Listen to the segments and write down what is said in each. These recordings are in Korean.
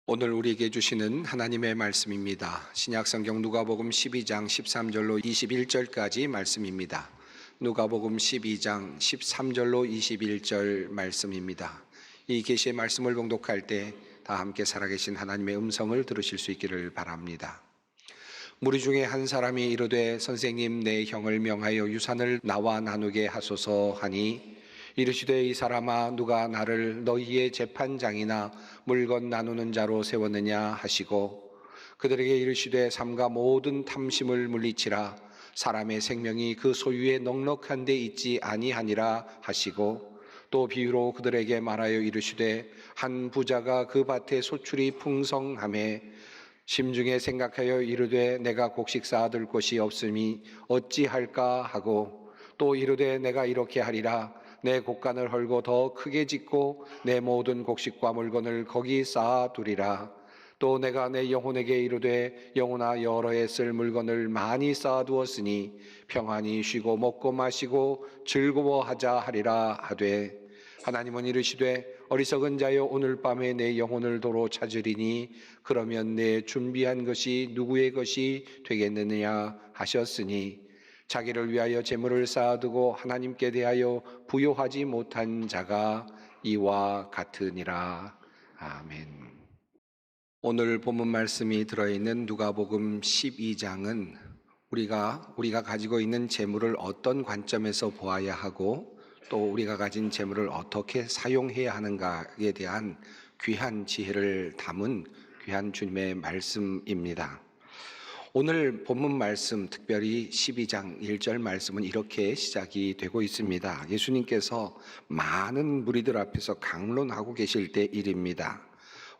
오늘 우리에게 주시는 하나님의 말씀입니다. 신약성경 누가복음 12장 13절로 21절까지 말씀입니다. 누가복음 12장 13절로 21절 말씀입니다. 이 계시의 말씀을 봉독할 때 다 함께 살아계신 하나님의 음성을 들으실 수 있기를 바랍니다. 무리 중에 한 사람이 이르되 선생님, 내 형을 명하여 유산을 나와 나누게 하소서 하니, 이르시되 이 사람아, 누가 나를 너희의 재판장이나 물건 나누는 자로 세웠느냐 하시고, 그들에게 이르시되 삼가 모든 탐심을 물리치라. 사람의 생명이 그 소유에 넉넉한 데 있지 아니하니라 하시고, 또 비유로 그들에게 말하여 이르시되 한 부자가 그 밭에 소출이 풍성하매 심중에 생각하여 이르되 내가 곡식 쌓아둘 곳이 없으니 어찌할까 하고, 또 이르되 내가 이렇게 하리라. 내 곡간을 헐고 더 크게 짓고 내 모든 곡식과 물건을 거기 쌓아두리라. 또 내가 내 영혼에게 이르되 영혼아, 여러 해 쓸 물건을 많이 쌓아두었으니 평안히 쉬고 먹고 마시고 즐거워하자 하리라 하되, 하나님은 이르시되 어리석은 자여, 오늘 밤에 내 영혼을 도로 찾으리니 그러면 내 준비한 것이 누구의 것이 되겠느냐 하셨으니, 자기를 위하여 재물을 쌓아두고 하나님께 대하여 부요하지 못한 자가 이와 같으니라. 아멘. 오늘 본문 말씀이 들어있는 누가복음 12장은 우리가 가지고 있는 재물을 어떤 관점에서 보아야 하고, 또 우리가 가진 재물을 어떻게 사용해야 하는가에 대한 귀한 지혜를 담은 귀한 주님의 말씀입니다. 오늘 본문 말씀, 특별히 12장 1절 말씀은 이렇게 시작이 되고 있습니다. 예수님께서 많은 무리들 앞에서 강론하고 계실 때 일입니다.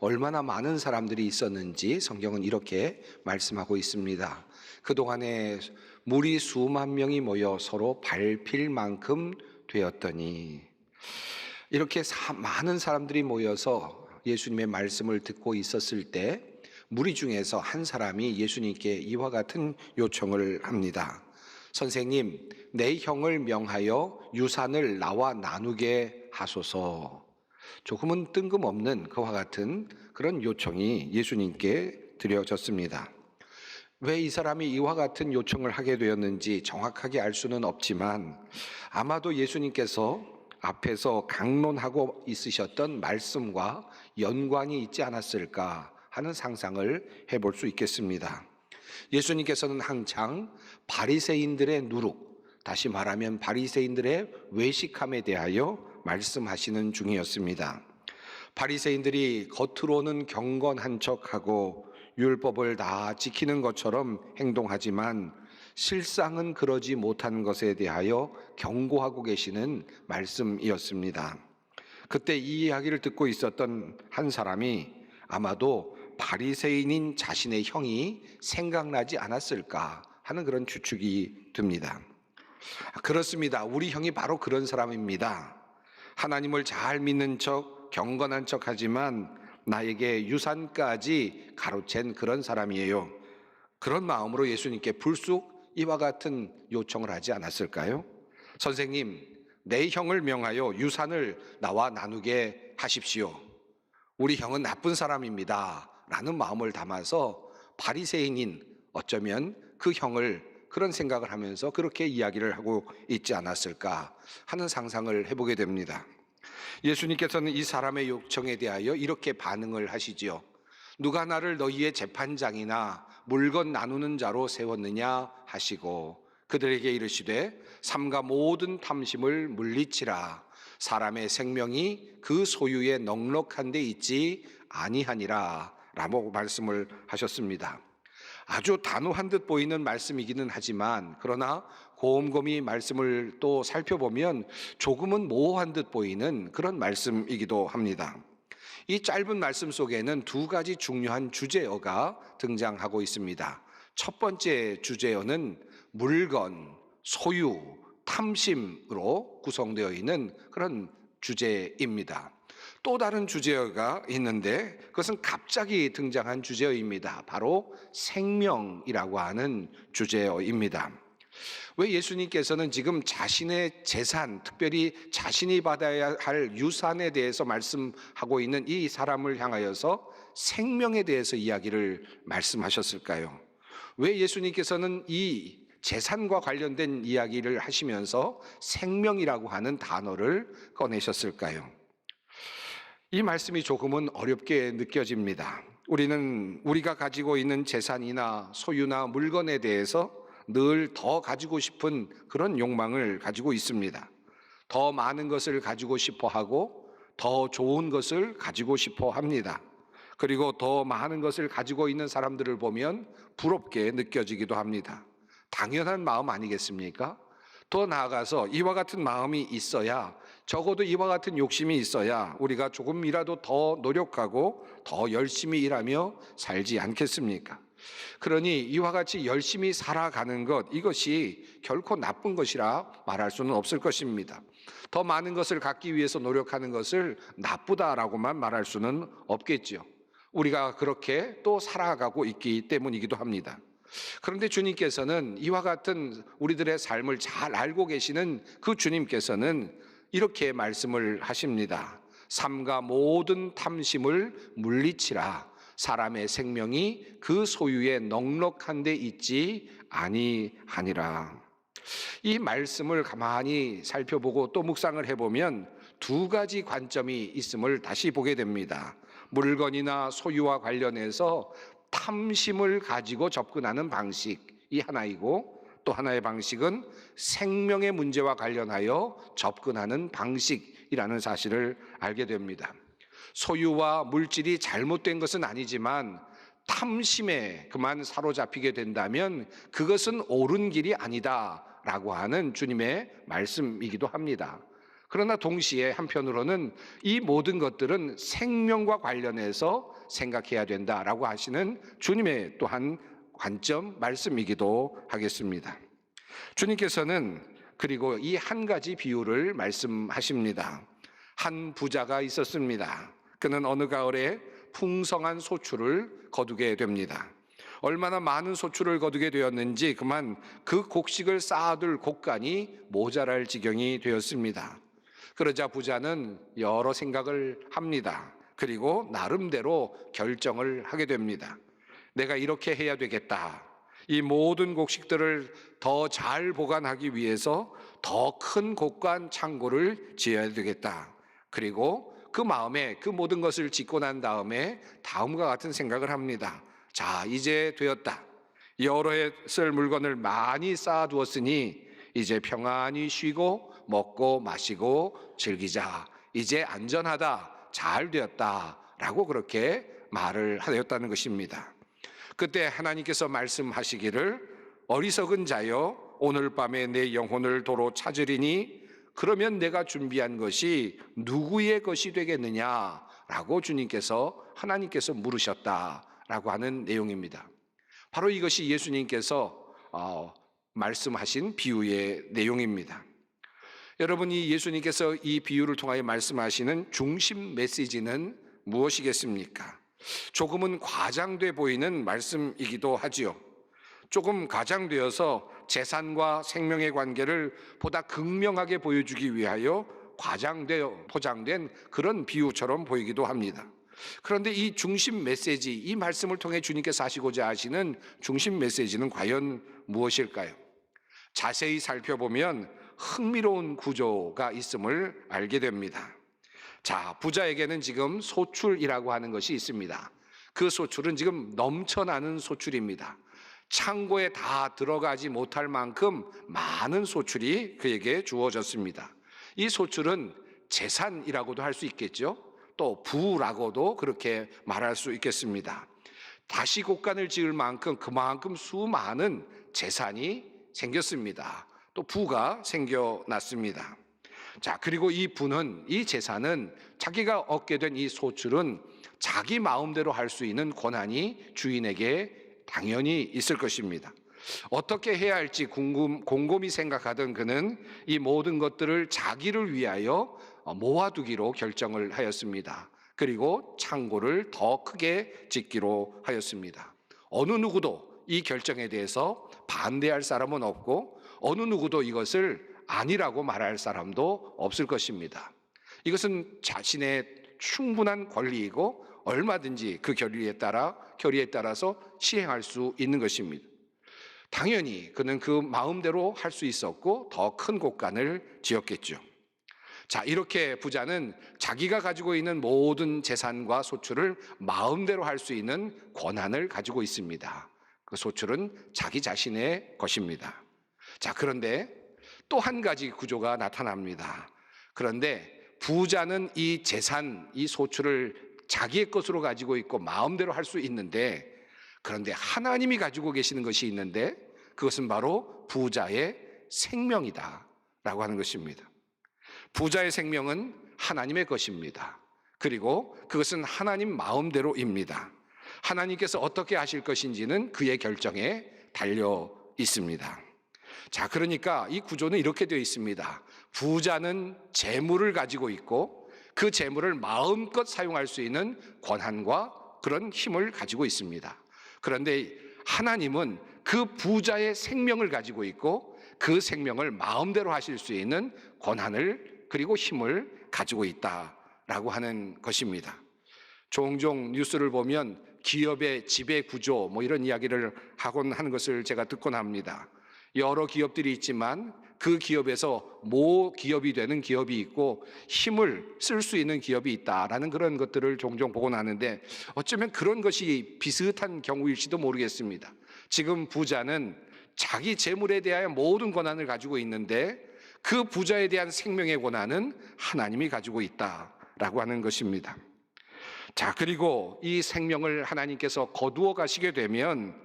얼마나 많은 사람들이 있었는지 성경은 이렇게 말씀하고 있습니다. 그동안에 무리 수만 명이 모여 서로 밟힐 만큼 되었더니, 이렇게 많은 사람들이 모여서 예수님의 말씀을 듣고 있었을 때 무리 중에서 한 사람이 예수님께 이와 같은 요청을 합니다. 선생님, 내 형을 명하여 유산을 나와 나누게 하소서. 조금은 뜬금없는 그와 같은 그런 요청이 예수님께 드려졌습니다. 왜 이 사람이 이와 같은 요청을 하게 되었는지 정확하게 알 수는 없지만, 아마도 예수님께서 앞에서 강론하고 있으셨던 말씀과 연관이 있지 않았을까 하는 상상을 해볼 수 있겠습니다. 예수님께서는 한창 바리새인들의 누룩, 다시 말하면 바리새인들의 외식함에 대하여 말씀하시는 중이었습니다. 바리새인들이 겉으로는 경건한 척하고 율법을 다 지키는 것처럼 행동하지만 실상은 그러지 못한 것에 대하여 경고하고 계시는 말씀이었습니다. 그때 이 이야기를 듣고 있었던 한 사람이 아마도 바리새인인 자신의 형이 생각나지 않았을까 하는 그런 추측이 듭니다. 그렇습니다. 우리 형이 바로 그런 사람입니다. 하나님을 잘 믿는 척, 경건한 척 하지만 나에게 유산까지 가로챈 그런 사람이에요. 그런 마음으로 예수님께 불쑥 이와 같은 요청을 하지 않았을까요? 선생님, 내 형을 명하여 유산을 나와 나누게 하십시오. 우리 형은 나쁜 사람입니다 라는 마음을 담아서 바리새인인, 어쩌면 그 형을 그런 생각을 하면서 그렇게 이야기를 하고 있지 않았을까 하는 상상을 해보게 됩니다. 예수님께서는 이 사람의 요청에 대하여 이렇게 반응을 하시지요. 누가 나를 너희의 재판장이나 물건 나누는 자로 세웠느냐 하시고, 그들에게 이르시되 삼가 모든 탐심을 물리치라. 사람의 생명이 그 소유에 넉넉한 데 있지 아니하니라 라고 말씀을 하셨습니다. 아주 단호한 듯 보이는 말씀이기는 하지만, 그러나 곰곰이 말씀을 또 살펴보면 조금은 모호한 듯 보이는 그런 말씀이기도 합니다. 이 짧은 말씀 속에는 두 가지 중요한 주제어가 등장하고 있습니다. 첫 번째 주제어는 물건, 소유, 탐심으로 구성되어 있는 그런 주제입니다. 또 다른 주제어가 있는데 그것은 갑자기 등장한 주제어입니다. 바로 생명이라고 하는 주제어입니다. 왜 예수님께서는 지금 자신의 재산, 특별히 자신이 받아야 할 유산에 대해서 말씀하고 있는 이 사람을 향하여서 생명에 대해서 이야기를 말씀하셨을까요? 왜 예수님께서는 이 재산과 관련된 이야기를 하시면서 생명이라고 하는 단어를 꺼내셨을까요? 이 말씀이 조금은 어렵게 느껴집니다. 우리는 우리가 가지고 있는 재산이나 소유나 물건에 대해서 늘 더 가지고 싶은 그런 욕망을 가지고 있습니다. 더 많은 것을 가지고 싶어 하고 더 좋은 것을 가지고 싶어 합니다. 그리고 더 많은 것을 가지고 있는 사람들을 보면 부럽게 느껴지기도 합니다. 당연한 마음 아니겠습니까? 더 나아가서 이와 같은 마음이 있어야, 적어도 이와 같은 욕심이 있어야 우리가 조금이라도 더 노력하고 더 열심히 일하며 살지 않겠습니까? 그러니 이와 같이 열심히 살아가는 것, 이것이 결코 나쁜 것이라 말할 수는 없을 것입니다. 더 많은 것을 갖기 위해서 노력하는 것을 나쁘다라고만 말할 수는 없겠죠. 우리가 그렇게 또 살아가고 있기 때문이기도 합니다. 그런데 주님께서는 이와 같은 우리들의 삶을 잘 알고 계시는 그 주님께서는 이렇게 말씀을 하십니다. 삼가 모든 탐심을 물리치라. 사람의 생명이 그 소유에 넉넉한 데 있지 아니하니라. 이 말씀을 가만히 살펴보고 또 묵상을 해보면 두 가지 관점이 있음을 다시 보게 됩니다. 물건이나 소유와 관련해서 탐심을 가지고 접근하는 방식이 하나이고, 또 하나의 방식은 생명의 문제와 관련하여 접근하는 방식이라는 사실을 알게 됩니다. 소유와 물질이 잘못된 것은 아니지만 탐심에 그만 사로잡히게 된다면 그것은 옳은 길이 아니다라고 하는 주님의 말씀이기도 합니다. 그러나 동시에 한편으로는 이 모든 것들은 생명과 관련해서 생각해야 된다라고 하시는 주님의 또한 관점 말씀이기도 하겠습니다. 주님께서는 그리고 이 한 가지 비유를 말씀하십니다. 한 부자가 있었습니다. 그는 어느 가을에 풍성한 소출을 거두게 됩니다. 얼마나 많은 소출을 거두게 되었는지 그만 그 곡식을 쌓아둘 곡간이 모자랄 지경이 되었습니다. 그러자 부자는 여러 생각을 합니다. 그리고 나름대로 결정을 하게 됩니다. 내가 이렇게 해야 되겠다. 이 모든 곡식들을 더 잘 보관하기 위해서 더 큰 곡간 창고를 지어야 되겠다. 그리고 그 마음에 그 모든 것을 짓고 난 다음에 다음과 같은 생각을 합니다. 자, 이제 되었다. 여러 해 쓸 물건을 많이 쌓아두었으니 이제 평안히 쉬고 먹고 마시고 즐기자. 이제 안전하다. 잘 되었다. 라고 그렇게 말을 하였다는 것입니다. 그때 하나님께서 말씀하시기를 어리석은 자여 오늘 밤에 내 영혼을 도로 찾으리니 그러면 내가 준비한 것이 누구의 것이 되겠느냐라고 하나님께서 물으셨다라고 하는 내용입니다. 바로 이것이 예수님께서 말씀하신 비유의 내용입니다. 여러분이 예수님께서 이 비유를 통하여 말씀하시는 중심 메시지는 무엇이겠습니까? 조금은 과장돼 보이는 말씀이기도 하지요. 조금 과장되어서 재산과 생명의 관계를 보다 극명하게 보여주기 위하여 과장되어 포장된 그런 비유처럼 보이기도 합니다. 그런데 이 중심 메시지, 이 말씀을 통해 주님께서 하시고자 하시는 중심 메시지는 과연 무엇일까요? 자세히 살펴보면 흥미로운 구조가 있음을 알게 됩니다. 자, 부자에게는 지금 소출이라고 하는 것이 있습니다. 그 소출은 지금 넘쳐나는 소출입니다. 창고에 다 들어가지 못할 만큼 많은 소출이 그에게 주어졌습니다. 이 소출은 재산이라고도 할 수 있겠죠. 또 부라고도 그렇게 말할 수 있겠습니다. 다시 곡간을 지을 만큼 그만큼 수많은 재산이 생겼습니다. 또 부가 생겨났습니다. 자, 그리고 이 재산은 자기가 얻게 된 이 소출은 자기 마음대로 할 수 있는 권한이 주인에게 당연히 있을 것입니다. 어떻게 해야 할지 곰곰이 생각하던 그는 이 모든 것들을 자기를 위하여 모아두기로 결정을 하였습니다. 그리고 창고를 더 크게 짓기로 하였습니다. 어느 누구도 이 결정에 대해서 반대할 사람은 없고 어느 누구도 이것을 아니라고 말할 사람도 없을 것입니다. 이것은 자신의 충분한 권리이고 얼마든지 그 결의에 따라서 시행할 수 있는 것입니다. 당연히 그는 그 마음대로 할 수 있었고 더 큰 곳간을 지었겠죠. 자, 이렇게 부자는 자기가 가지고 있는 모든 재산과 소출을 마음대로 할 수 있는 권한을 가지고 있습니다. 그 소출은 자기 자신의 것입니다. 자, 그런데 또 한 가지 구조가 나타납니다. 그런데 부자는 이 재산, 이 소출을 자기의 것으로 가지고 있고 마음대로 할 수 있는데, 그런데 하나님이 가지고 계시는 것이 있는데 그것은 바로 부자의 생명이다 라고 하는 것입니다. 부자의 생명은 하나님의 것입니다. 그리고 그것은 하나님 마음대로입니다. 하나님께서 어떻게 하실 것인지는 그의 결정에 달려 있습니다. 자, 그러니까 이 구조는 이렇게 되어 있습니다. 부자는 재물을 가지고 있고 그 재물을 마음껏 사용할 수 있는 권한과 그런 힘을 가지고 있습니다. 그런데 하나님은 그 부자의 생명을 가지고 있고 그 생명을 마음대로 하실 수 있는 권한을 그리고 힘을 가지고 있다라고 하는 것입니다. 종종 뉴스를 보면 기업의 지배 구조 이런 이야기를 하곤 하는 것을 제가 듣곤 합니다. 여러 기업들이 있지만 그 기업에서 모 기업이 되는 기업이 있고 힘을 쓸 수 있는 기업이 있다라는 그런 것들을 종종 보곤 하는데, 어쩌면 그런 것이 비슷한 경우일지도 모르겠습니다. 지금 부자는 자기 재물에 대하여 모든 권한을 가지고 있는데 그 부자에 대한 생명의 권한은 하나님이 가지고 있다라고 하는 것입니다. 자, 그리고 이 생명을 하나님께서 거두어 가시게 되면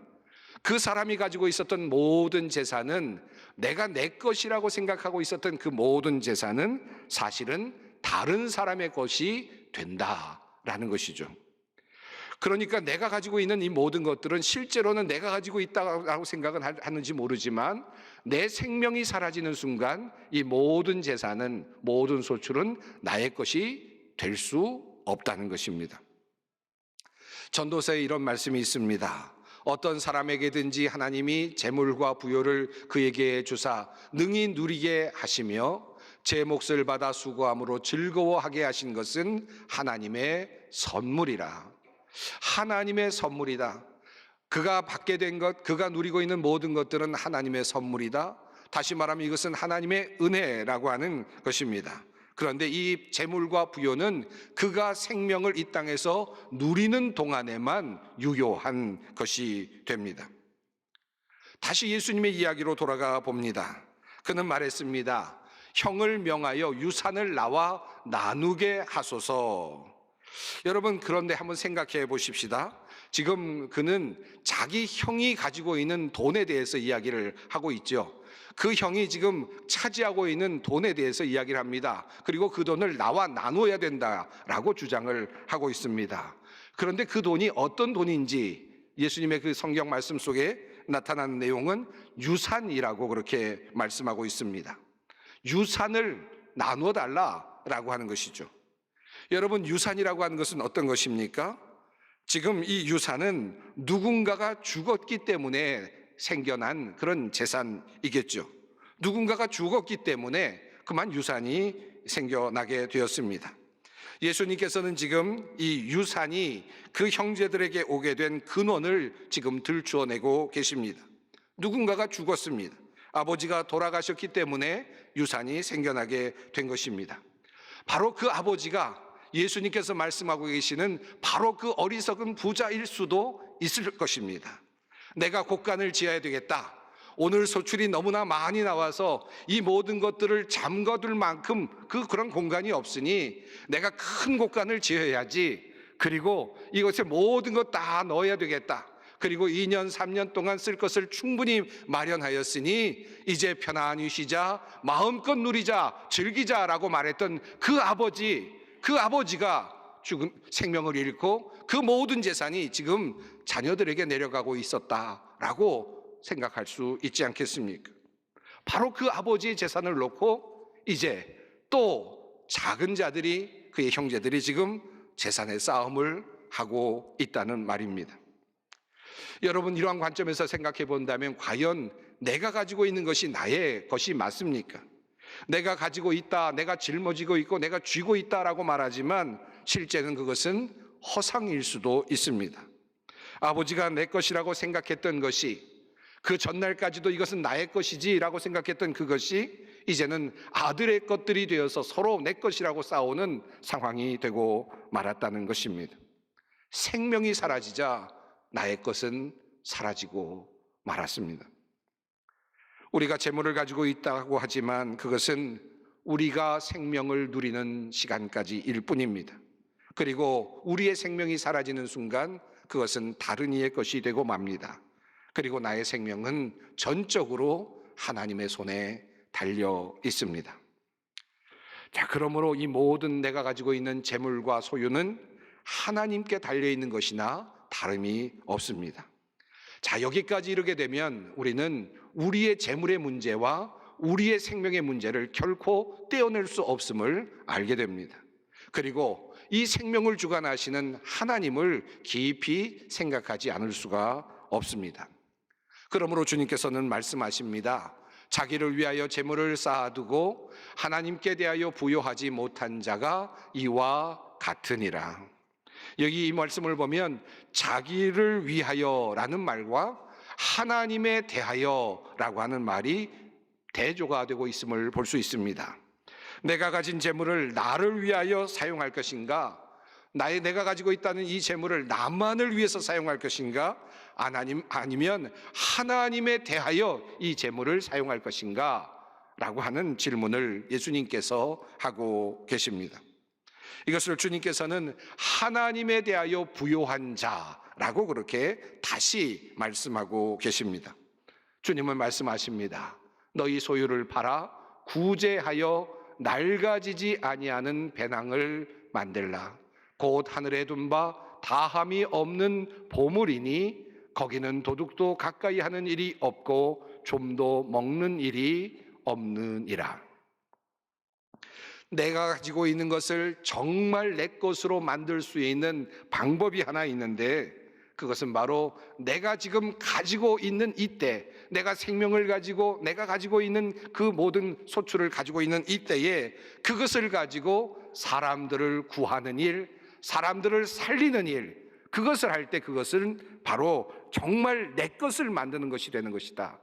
그 사람이 가지고 있었던 모든 재산은, 내가 내 것이라고 생각하고 있었던 그 모든 재산은 사실은 다른 사람의 것이 된다라는 것이죠. 그러니까 내가 가지고 있는 이 모든 것들은 실제로는 내가 가지고 있다고 생각은 하는지 모르지만 내 생명이 사라지는 순간 이 모든 재산은, 모든 소출은 나의 것이 될 수 없다는 것입니다. 전도서에 이런 말씀이 있습니다. 어떤 사람에게든지 하나님이 재물과 부요를 그에게 주사 능히 누리게 하시며 제 몫을 받아 수고함으로 즐거워하게 하신 것은 하나님의 선물이라. 하나님의 선물이다. 그가 받게 된 것, 그가 누리고 있는 모든 것들은 하나님의 선물이다. 다시 말하면 이것은 하나님의 은혜라고 하는 것입니다. 그런데 이 재물과 부요는 그가 생명을 이 땅에서 누리는 동안에만 유효한 것이 됩니다. 다시 예수님의 이야기로 돌아가 봅니다. 그는 말했습니다. 형을 명하여 유산을 나와 나누게 하소서. 여러분, 그런데 한번 생각해 보십시다. 지금 그는 자기 형이 가지고 있는 돈에 대해서 이야기를 하고 있죠. 그 형이 지금 차지하고 있는 돈에 대해서 이야기를 합니다. 그리고 그 돈을 나와 나눠야 된다라고 주장을 하고 있습니다. 그런데 그 돈이 어떤 돈인지 예수님의 그 성경 말씀 속에 나타나는 내용은 유산이라고 그렇게 말씀하고 있습니다. 유산을 나누어 달라라고 하는 것이죠. 여러분, 유산이라고 하는 것은 어떤 것입니까? 지금 이 유산은 누군가가 죽었기 때문에 생겨난 그런 재산이겠죠. 누군가가 죽었기 때문에 그만 유산이 생겨나게 되었습니다. 예수님께서는 지금 이 유산이 그 형제들에게 오게 된 근원을 지금 들추어내고 계십니다. 누군가가 죽었습니다. 아버지가 돌아가셨기 때문에 유산이 생겨나게 된 것입니다. 바로 그 아버지가 예수님께서 말씀하고 계시는 바로 그 어리석은 부자일 수도 있을 것입니다. 내가 곳간을 지어야 되겠다. 오늘 소출이 너무나 많이 나와서 이 모든 것들을 잠궈둘 만큼 그런 공간이 없으니 내가 큰 곳간을 지어야지. 그리고 이것에 모든 것 다 넣어야 되겠다. 그리고 2년 3년 동안 쓸 것을 충분히 마련하였으니 이제 편안히 쉬자, 마음껏 누리자, 즐기자라고 말했던 그 아버지가 죽음, 생명을 잃고 그 모든 재산이 지금 자녀들에게 내려가고 있었다라고 생각할 수 있지 않겠습니까? 바로 그 아버지의 재산을 놓고 이제 또 작은 자들이, 그의 형제들이 지금 재산의 싸움을 하고 있다는 말입니다. 여러분, 이러한 관점에서 생각해 본다면 과연 내가 가지고 있는 것이 나의 것이 맞습니까? 내가 가지고 있다, 내가 짊어지고 있고 내가 쥐고 있다라고 말하지만 실제는 그것은 허상일 수도 있습니다. 아버지가 내 것이라고 생각했던 것이, 그 전날까지도 이것은 나의 것이지라고 생각했던 그것이 이제는 아들의 것들이 되어서 서로 내 것이라고 싸우는 상황이 되고 말았다는 것입니다. 생명이 사라지자 나의 것은 사라지고 말았습니다. 우리가 재물을 가지고 있다고 하지만 그것은 우리가 생명을 누리는 시간까지일 뿐입니다. 그리고 우리의 생명이 사라지는 순간 그것은 다른 이의 것이 되고 맙니다. 그리고 나의 생명은 전적으로 하나님의 손에 달려 있습니다. 자, 그러므로 이 모든 내가 가지고 있는 재물과 소유는 하나님께 달려 있는 것이나 다름이 없습니다. 자, 여기까지 이르게 되면 우리는 우리의 재물의 문제와 우리의 생명의 문제를 결코 떼어낼 수 없음을 알게 됩니다. 그리고 이 생명을 주관하시는 하나님을 깊이 생각하지 않을 수가 없습니다. 그러므로 주님께서는 말씀하십니다. 자기를 위하여 재물을 쌓아두고 하나님께 대하여 부여하지 못한 자가 이와 같으니라. 여기 이 말씀을 보면 자기를 위하여라는 말과 하나님에 대하여라고 하는 말이 대조가 되고 있음을 볼 수 있습니다. 내가 가진 재물을 나를 위하여 사용할 것인가? 내가 가지고 있다는 이 재물을 나만을 위해서 사용할 것인가? 아니면 하나님에 대하여 이 재물을 사용할 것인가? 라고 하는 질문을 예수님께서 하고 계십니다. 이것을 주님께서는 하나님에 대하여 부요한 자라고 그렇게 다시 말씀하고 계십니다. 주님은 말씀하십니다. 너희 소유를 팔아 구제하여 낡아지지 아니하는 배낭을 만들라. 곧 하늘에 둔 바 다함이 없는 보물이니 거기는 도둑도 가까이 하는 일이 없고 좀도 먹는 일이 없느니라. 내가 가지고 있는 것을 정말 내 것으로 만들 수 있는 방법이 하나 있는데 그것은 바로 내가 지금 가지고 있는 이때, 내가 생명을 가지고 내가 가지고 있는 그 모든 소출을 가지고 있는 이때에 그것을 가지고 사람들을 구하는 일, 사람들을 살리는 일, 그것을 할 때 그것은 바로 정말 내 것을 만드는 것이 되는 것이다.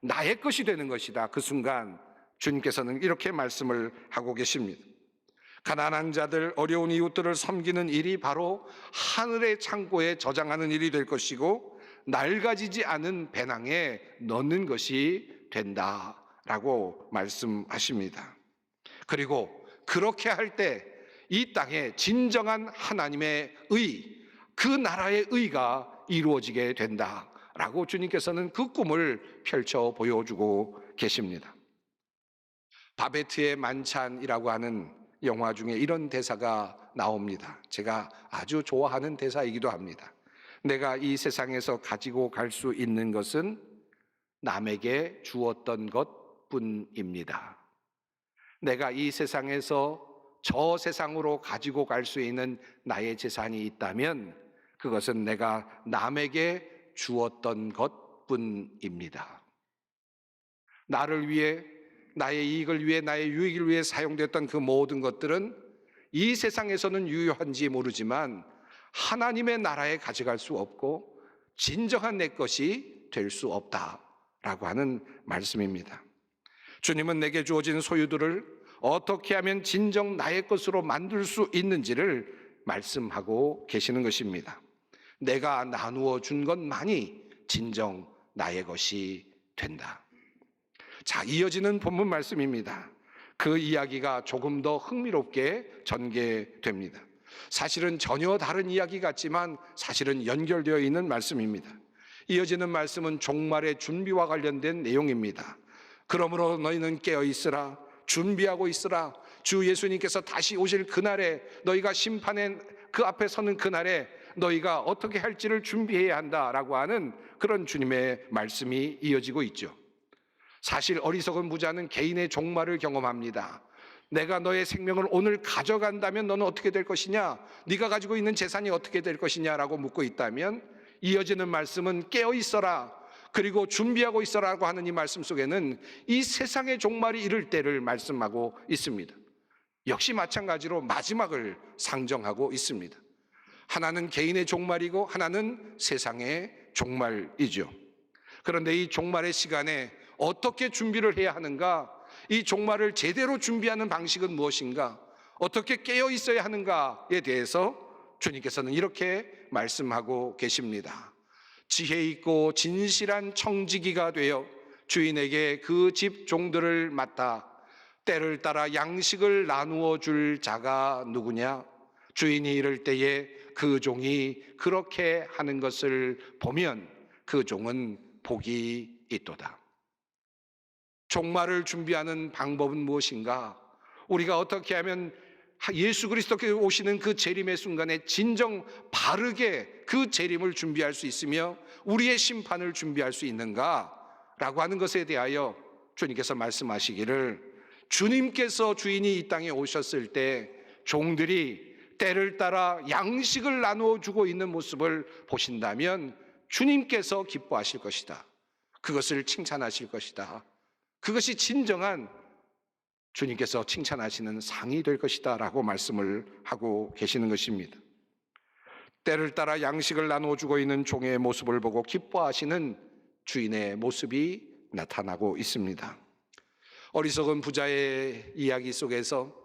나의 것이 되는 것이다. 그 순간 주님께서는 이렇게 말씀을 하고 계십니다. 가난한 자들, 어려운 이웃들을 섬기는 일이 바로 하늘의 창고에 저장하는 일이 될 것이고 낡아지지 않은 배낭에 넣는 것이 된다라고 말씀하십니다. 그리고 그렇게 할 때 이 땅에 진정한 하나님의 의, 그 나라의 의가 이루어지게 된다라고 주님께서는 그 꿈을 펼쳐 보여주고 계십니다. 바베트의 만찬이라고 하는 영화 중에 이런 대사가 나옵니다. 제가 아주 좋아하는 대사이기도 합니다. 내가 이 세상에서 가지고 갈 수 있는 것은 남에게 주었던 것뿐입니다. 내가 이 세상에서 저 세상으로 가지고 갈 수 있는 나의 재산이 있다면 그것은 내가 남에게 주었던 것뿐입니다. 나를 위해, 나의 이익을 위해, 나의 유익을 위해 사용됐던 그 모든 것들은 이 세상에서는 유효한지 모르지만 하나님의 나라에 가져갈 수 없고 진정한 내 것이 될 수 없다라고 하는 말씀입니다. 주님은 내게 주어진 소유들을 어떻게 하면 진정 나의 것으로 만들 수 있는지를 말씀하고 계시는 것입니다. 내가 나누어 준 것만이 진정 나의 것이 된다. 자, 이어지는 본문 말씀입니다. 그 이야기가 조금 더 흥미롭게 전개됩니다. 사실은 전혀 다른 이야기 같지만 사실은 연결되어 있는 말씀입니다. 이어지는 말씀은 종말의 준비와 관련된 내용입니다. 그러므로 너희는 깨어 있으라, 준비하고 있으라. 주 예수님께서 다시 오실 그날에, 너희가 심판의 그 앞에 서는 그날에 너희가 어떻게 할지를 준비해야 한다라고 하는 그런 주님의 말씀이 이어지고 있죠. 사실 어리석은 부자는 개인의 종말을 경험합니다. 내가 너의 생명을 오늘 가져간다면 너는 어떻게 될 것이냐? 네가 가지고 있는 재산이 어떻게 될 것이냐라고 묻고 있다면 이어지는 말씀은 깨어 있어라, 그리고 준비하고 있어라고 하는 이 말씀 속에는 이 세상의 종말이 이를 때를 말씀하고 있습니다. 역시 마찬가지로 마지막을 상정하고 있습니다. 하나는 개인의 종말이고 하나는 세상의 종말이죠. 그런데 이 종말의 시간에 어떻게 준비를 해야 하는가, 이 종말을 제대로 준비하는 방식은 무엇인가, 어떻게 깨어 있어야 하는가에 대해서 주님께서는 이렇게 말씀하고 계십니다. 지혜 있고 진실한 청지기가 되어 주인에게 그 집 종들을 맡아 때를 따라 양식을 나누어 줄 자가 누구냐? 주인이 이를 때에 그 종이 그렇게 하는 것을 보면 그 종은 복이 있도다. 종말을 준비하는 방법은 무엇인가? 우리가 어떻게 하면 예수 그리스도께서 오시는 그 재림의 순간에 진정 바르게 그 재림을 준비할 수 있으며 우리의 심판을 준비할 수 있는가? 라고 하는 것에 대하여 주님께서 말씀하시기를, 주님께서 주인이 이 땅에 오셨을 때 종들이 때를 따라 양식을 나누어 주고 있는 모습을 보신다면 주님께서 기뻐하실 것이다. 그것을 칭찬하실 것이다. 그것이 진정한 주님께서 칭찬하시는 상이 될 것이다 라고 말씀을 하고 계시는 것입니다. 때를 따라 양식을 나누어 주고 있는 종의 모습을 보고 기뻐하시는 주인의 모습이 나타나고 있습니다. 어리석은 부자의 이야기 속에서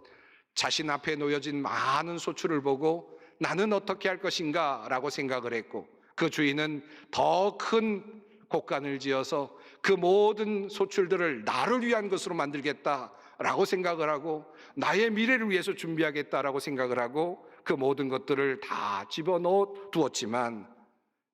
자신 앞에 놓여진 많은 소출을 보고 나는 어떻게 할 것인가 라고 생각을 했고, 그 주인은 더 큰 곡간을 지어서 그 모든 소출들을 나를 위한 것으로 만들겠다라고 생각을 하고 나의 미래를 위해서 준비하겠다라고 생각을 하고 그 모든 것들을 다 집어넣어 두었지만,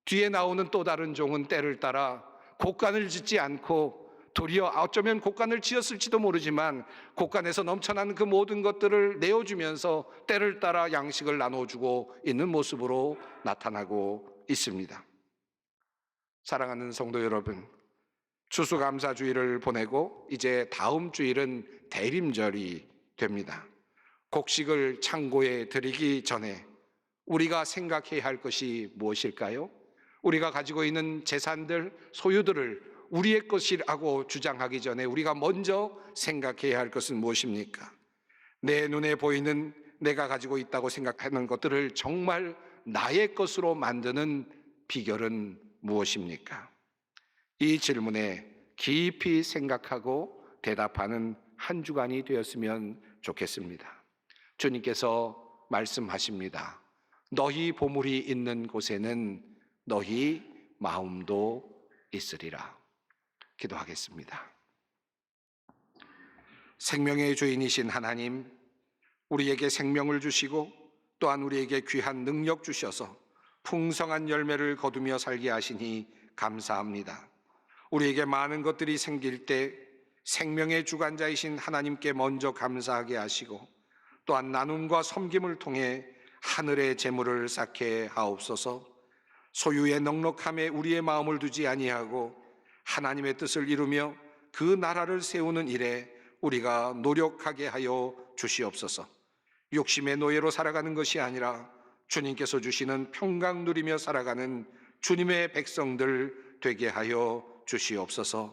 뒤에 나오는 또 다른 종은 때를 따라 곡간을 짓지 않고 도리어 어쩌면 곡간을 지었을지도 모르지만 곡간에서 넘쳐나는 그 모든 것들을 내어주면서 때를 따라 양식을 나눠주고 있는 모습으로 나타나고 있습니다. 사랑하는 성도 여러분, 추수감사주일을 보내고 이제 다음 주일은 대림절이 됩니다. 곡식을 창고에 들이기 전에 우리가 생각해야 할 것이 무엇일까요? 우리가 가지고 있는 재산들, 소유들을 우리의 것이라고 주장하기 전에 우리가 먼저 생각해야 할 것은 무엇입니까? 내 눈에 보이는 내가 가지고 있다고 생각하는 것들을 정말 나의 것으로 만드는 비결은 무엇입니까? 이 질문에 깊이 생각하고 대답하는 한 주간이 되었으면 좋겠습니다. 주님께서 말씀하십니다. 너희 보물이 있는 곳에는 너희 마음도 있으리라. 기도하겠습니다. 생명의 주인이신 하나님, 우리에게 생명을 주시고 또한 우리에게 귀한 능력 주셔서 풍성한 열매를 거두며 살게 하시니 감사합니다. 우리에게 많은 것들이 생길 때 생명의 주관자이신 하나님께 먼저 감사하게 하시고 또한 나눔과 섬김을 통해 하늘의 재물을 쌓게 하옵소서. 소유의 넉넉함에 우리의 마음을 두지 아니하고 하나님의 뜻을 이루며 그 나라를 세우는 일에 우리가 노력하게 하여 주시옵소서. 욕심의 노예로 살아가는 것이 아니라 주님께서 주시는 평강 누리며 살아가는 주님의 백성들 되게 하여 주시옵소서.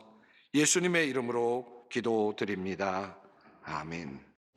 예수님의 이름으로 기도드립니다. 아멘.